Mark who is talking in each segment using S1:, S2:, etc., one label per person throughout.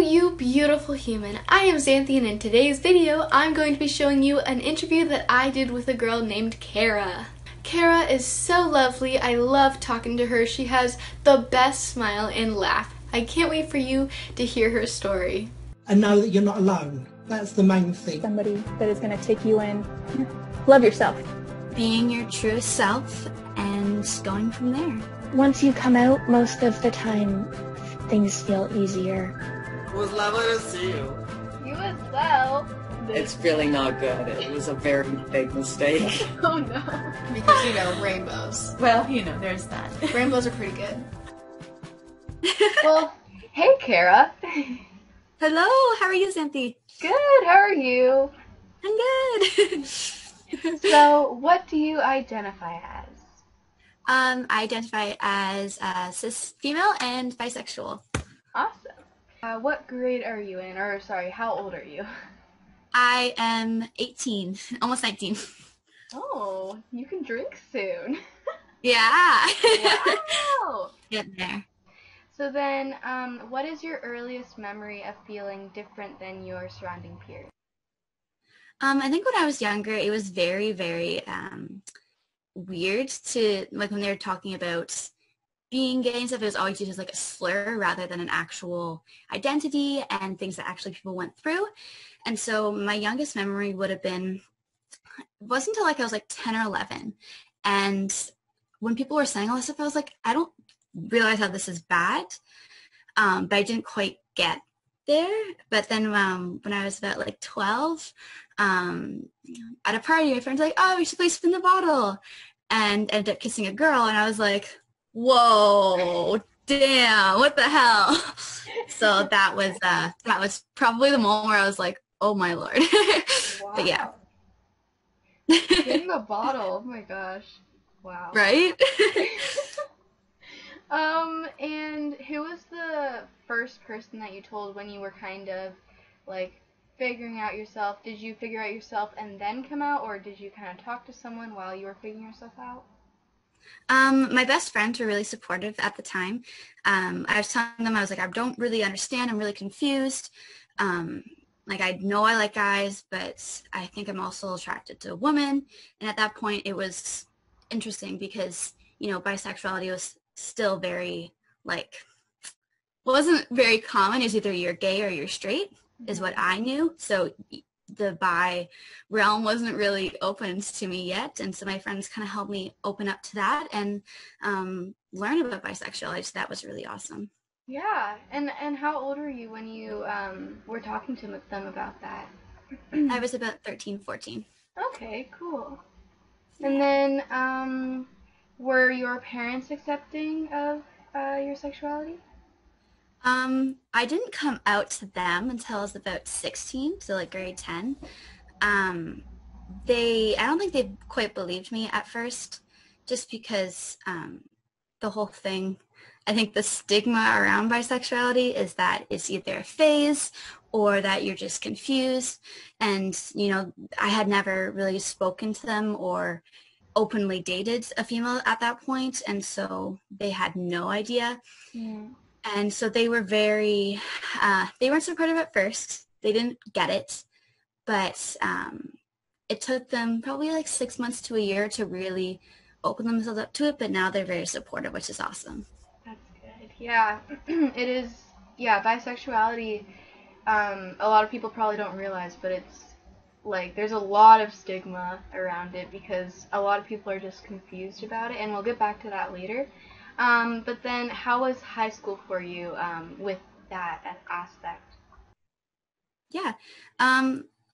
S1: you beautiful human. I am Xanthe, and in today's video, I'm going to be showing you an interview that I did with a girl named Kara. Kara is so lovely. I love talking to her. She has the best smile and laugh. I can't wait for you to hear her story.
S2: And know that you're not alone. That's the main thing.
S3: Somebody that is going to take you in. Love yourself.
S4: Being your true self and going from there.
S5: Once you come out, most of the time, things feel easier.
S6: It was lovely to see you.
S1: You as well.
S6: It's really not good. It was a very big mistake.
S1: Oh no. Because, you know, rainbows.
S4: Well, you know, there's that.
S1: Rainbows are pretty good. Well, hey Kara.
S4: Hello, how are you, Xanthe?
S1: Good, how are you?
S4: I'm good.
S1: So, what do you identify as?
S4: I identify as cis female and bisexual.
S1: Awesome. What grade are you in? Or, sorry, how old are you?
S4: I am 18, almost 19.
S1: Oh, you can drink soon.
S4: Yeah.
S1: Wow.
S4: Getting there.
S1: So then, what is your earliest memory of feeling different than your surrounding peers?
S4: I think when I was younger, it was very, very weird to, like, when they were talking about being gay and stuff, it was always used as like a slur rather than an actual identity and things that actually people went through. And so my youngest memory would have been, it wasn't until like I was like 10 or 11. And when people were saying all this stuff, I was like, I don't realize how this is bad, but I didn't quite get there. But then when I was about like 12, at a party, my friends were like, oh, we should play spin the bottle, and ended up kissing a girl, and I was like, whoa, damn, what the hell? So that was probably the moment where I was like, oh my lord.
S1: Wow.
S4: But yeah.
S1: Getting the bottle, oh my gosh. Wow.
S4: Right?
S1: And who was the first person that you told when you were kind of like figuring out yourself? Did you figure out yourself and then come out, or did you kind of talk to someone while you were figuring yourself out?
S4: My best friends were really supportive at the time. I was telling them, I was like, I don't really understand. I'm really confused. Like, I know I like guys, but I think I'm also attracted to a woman. And at that point, it was interesting because, you know, bisexuality was still very, like, wasn't very common. It was either you're gay or you're straight, is what I knew. So the bi realm wasn't really opened to me yet, and so my friends kind of helped me open up to that and learn about bisexuality. So that was really awesome.
S1: Yeah, and how old were you when you were talking to them about that?
S4: I was about 13, 14.
S1: Okay, cool. And then were your parents accepting of your sexuality?
S4: I didn't come out to them until I was about 16, so like grade 10. I don't think they quite believed me at first, just because the whole thing, I think the stigma around bisexuality is that it's either a phase or that you're just confused. And, you know, I had never really spoken to them or openly dated a female at that point, and so they had no idea.
S1: Yeah.
S4: And so they were very, they weren't supportive at first. They didn't get it, but it took them probably like 6 months to a year to really open themselves up to it, but now they're very supportive, which is awesome.
S1: That's good. Yeah, it is, yeah, bisexuality, a lot of people probably don't realize, but it's, like, there's a lot of stigma around it because a lot of people are just confused about it, and we'll get back to that later. But then how was high school for you with that aspect?
S4: Yeah.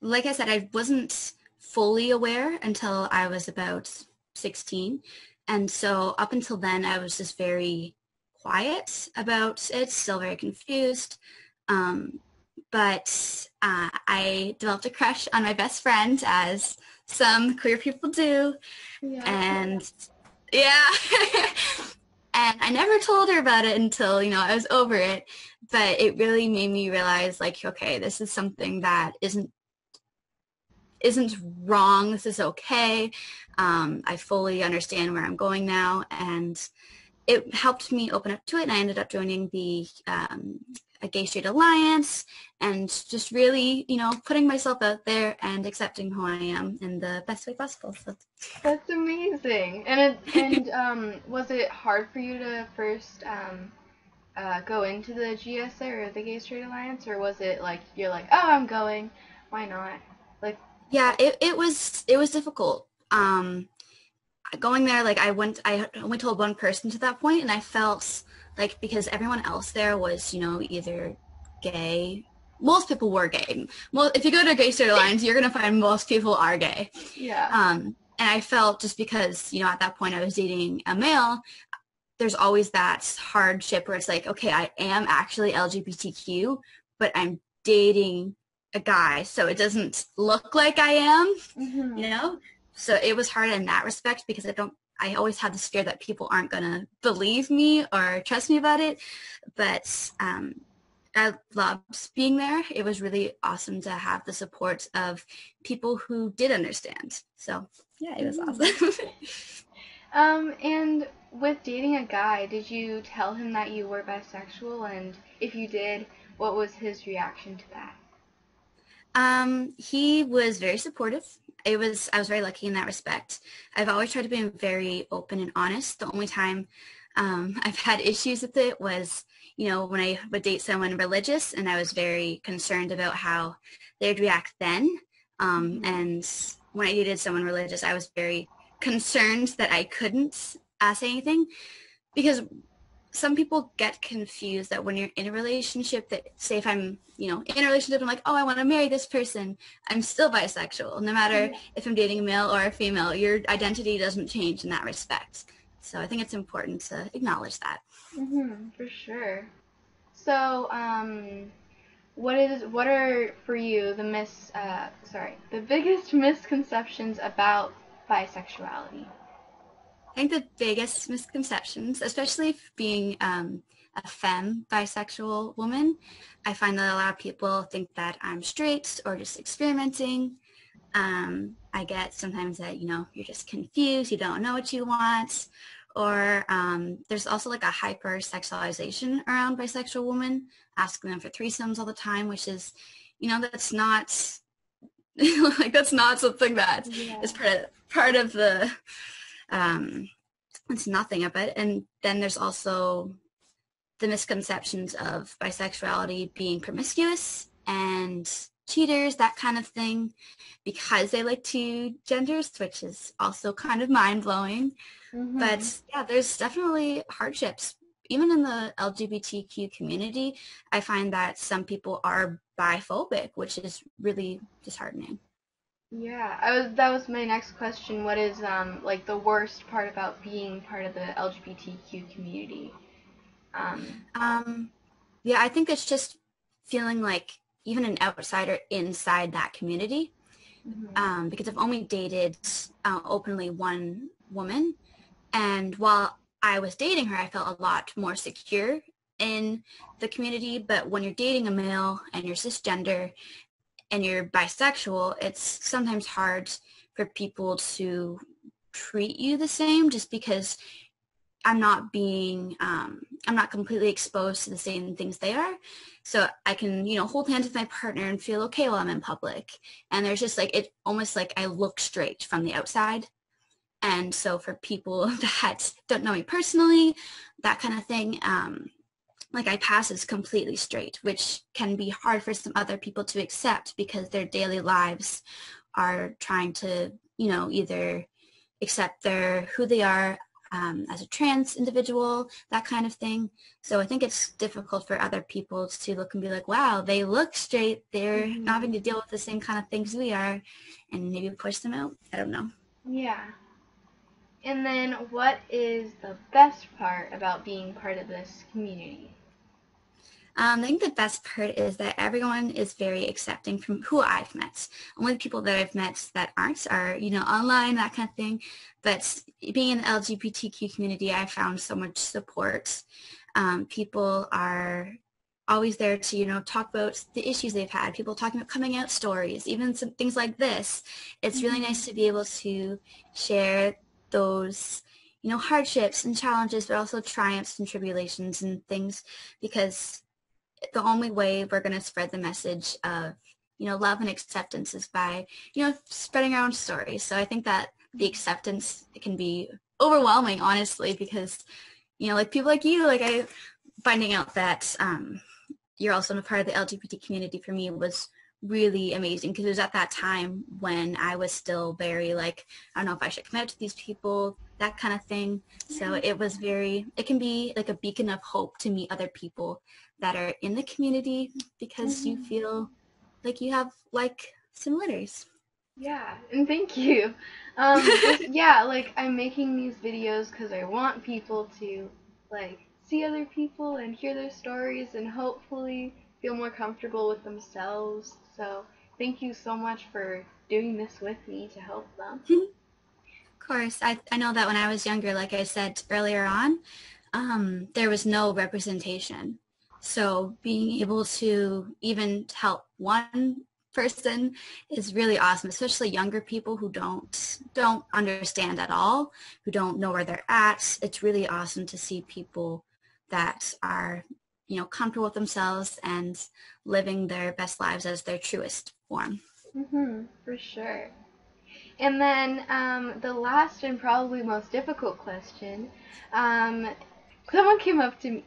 S4: Like I said, I wasn't fully aware until I was about 16. And so up until then, I was just very quiet about it, still very confused. But I developed a crush on my best friend, as some queer people do.
S1: Yeah.
S4: And yeah. And I never told her about it until, you know, I was over it. But it really made me realize, like, okay, this is something that isn't wrong. This is okay. I fully understand where I'm going now. And it helped me open up to it. And I ended up joining the a gay straight alliance, and just really, putting myself out there and accepting who I am in the best way possible. So.
S1: That's amazing. Was it hard for you to first go into the GSA or the Gay Straight Alliance, or was it like you're like, oh, I'm going, why not? Like,
S4: yeah, it was difficult. Going there, like I only told one person to that point, and I felt like because everyone else there was, either gay. Most people were gay. Well, if you go to a Gay Straight Alliance, you're gonna find most people are gay.
S1: Yeah.
S4: And I felt just because, at that point I was dating a male, there's always that hardship where it's like, okay, I am actually LGBTQ, but I'm dating a guy, so it doesn't look like I am,
S1: Mm-hmm.
S4: So it was hard in that respect because I always had this fear that people aren't going to believe me or trust me about it. But I loved being there. It was really awesome to have the support of people who did understand. So yeah, it was awesome.
S1: And with dating a guy, did you tell him that you were bisexual? And if you did, what was his reaction to that?
S4: He was very supportive. I was very lucky in that respect. I've always tried to be very open and honest. The only time I've had issues with it was, when I would date someone religious, and I was very concerned about how they'd react then. And when I dated someone religious, I was very concerned that I couldn't say anything, because some people get confused that when you're in a relationship, that say if I'm, in a relationship, I'm like, oh, I want to marry this person, I'm still bisexual. No matter if I'm dating a male or a female, your identity doesn't change in that respect. So I think it's important to acknowledge that.
S1: For sure. So, what are for you the biggest misconceptions about bisexuality?
S4: I think the biggest misconceptions, especially being a femme bisexual woman, I find that a lot of people think that I'm straight or just experimenting. I get sometimes that, you're just confused, you don't know what you want. Or there's also like a hyper-sexualization around bisexual women, asking them for threesomes all the time, which is, that's not, that's not something that is part of the... it's nothing of it. And then there's also the misconceptions of bisexuality being promiscuous and cheaters, that kind of thing, because they like two genders, which is also kind of mind-blowing. But yeah, there's definitely hardships. Even in the LGBTQ community, I find that some people are biphobic, which is really disheartening.
S1: Yeah, that was my next question. What is like the worst part about being part of the LGBTQ community?
S4: Yeah, I think it's just feeling like even an outsider inside that community. Because I've only dated openly one woman, and while I was dating her, I felt a lot more secure in the community. But when you're dating a male and you're cisgender and you're bisexual, it's sometimes hard for people to treat you the same, just because I'm not completely exposed to the same things they are. So I can, hold hands with my partner and feel okay while I'm in public. And there's just like, it almost like I look straight from the outside. And so for people that don't know me personally, that kind of thing, like I pass as completely straight, which can be hard for some other people to accept because their daily lives are trying to, either accept who they are as a trans individual, that kind of thing. So I think it's difficult for other people to look and be like, wow, they look straight. They're not having to deal with the same kind of things we are, and maybe push them out. I don't know.
S1: Yeah. And then what is the best part about being part of this community?
S4: I think the best part is that everyone is very accepting from who I've met. Only the people that I've met that aren't are, online, that kind of thing. But being in the LGBTQ community, I found so much support. People are always there to, talk about the issues they've had. People talking about coming out stories, even some things like this. It's really nice to be able to share those, hardships and challenges, but also triumphs and tribulations and things, because the only way we're going to spread the message of, you know, love and acceptance is by, you know, spreading our own stories. So I think that the acceptance can be overwhelming, honestly, because, you know, like people like you, like finding out that you're also a part of the LGBT community for me was really amazing, because it was at that time when I was still very like, I don't know if I should come out to these people, that kind of thing. So it was it can be like a beacon of hope to meet other people that are in the community, because you feel like you have like similarities.
S1: Yeah, and thank you. Yeah, like I'm making these videos because I want people to like see other people and hear their stories and hopefully feel more comfortable with themselves. So thank you so much for doing this with me to help them.
S4: Of course, I know that when I was younger, like I said earlier on, there was no representation. So being able to even help one person is really awesome, especially younger people who don't understand at all, who don't know where they're at. It's really awesome to see people that are, you know, comfortable with themselves and living their best lives as their truest form.
S1: For sure. And then the last and probably most difficult question, someone came up to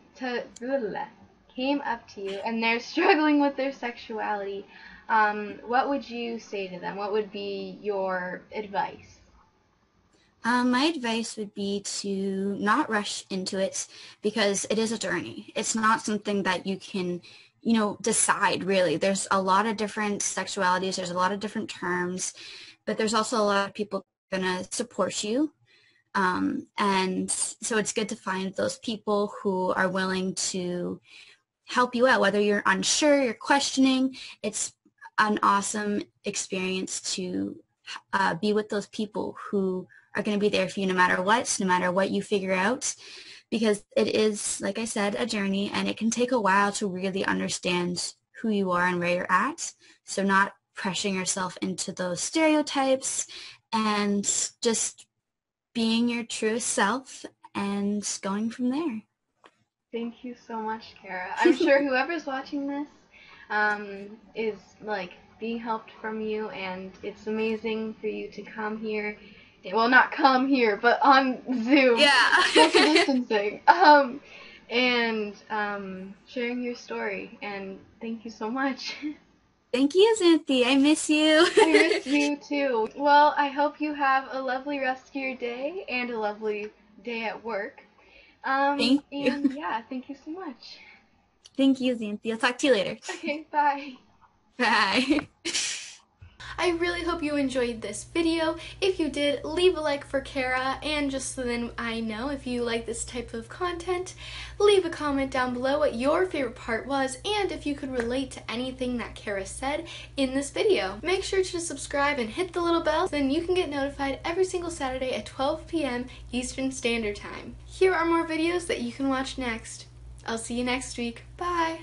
S1: you and they're struggling with their sexuality. What would you say to them? What would be your advice?
S4: My advice would be to not rush into it, because it is a journey. It's not something that you can, you know, decide really. There's a lot of different sexualities. There's a lot of different terms, but there's also a lot of people going to support you. And so it's good to find those people who are willing to help you out, whether you're unsure, you're questioning. It's an awesome experience to be with those people who are going to be there for you no matter what you figure out, because it is, like I said, a journey, and it can take a while to really understand who you are and where you're at. So not pressuring yourself into those stereotypes, and just being your truest self and going from there.
S1: Thank you so much, Kara. I'm sure whoever's watching this is like being helped from you, and it's amazing for you to come here. Well, not come here, but on Zoom.
S4: Yeah.
S1: Social distancing. And sharing your story. And thank you so much.
S4: Thank you, Xanthe. I miss you.
S1: I miss you too. Well, I hope you have a lovely rest of your day and a lovely day at work.
S4: Thank you.
S1: And yeah, thank you so much.
S4: Thank you, Xanthe. I'll talk to you later.
S1: Okay, bye.
S4: Bye.
S7: I really hope you enjoyed this video. If you did, leave a like for Kara, and just so then I know if you like this type of content, leave a comment down below what your favorite part was, and if you could relate to anything that Kara said in this video. Make sure to subscribe and hit the little bell so then you can get notified every single Saturday at 12 p.m. Eastern Standard Time. Here are more videos that you can watch next. I'll see you next week. Bye!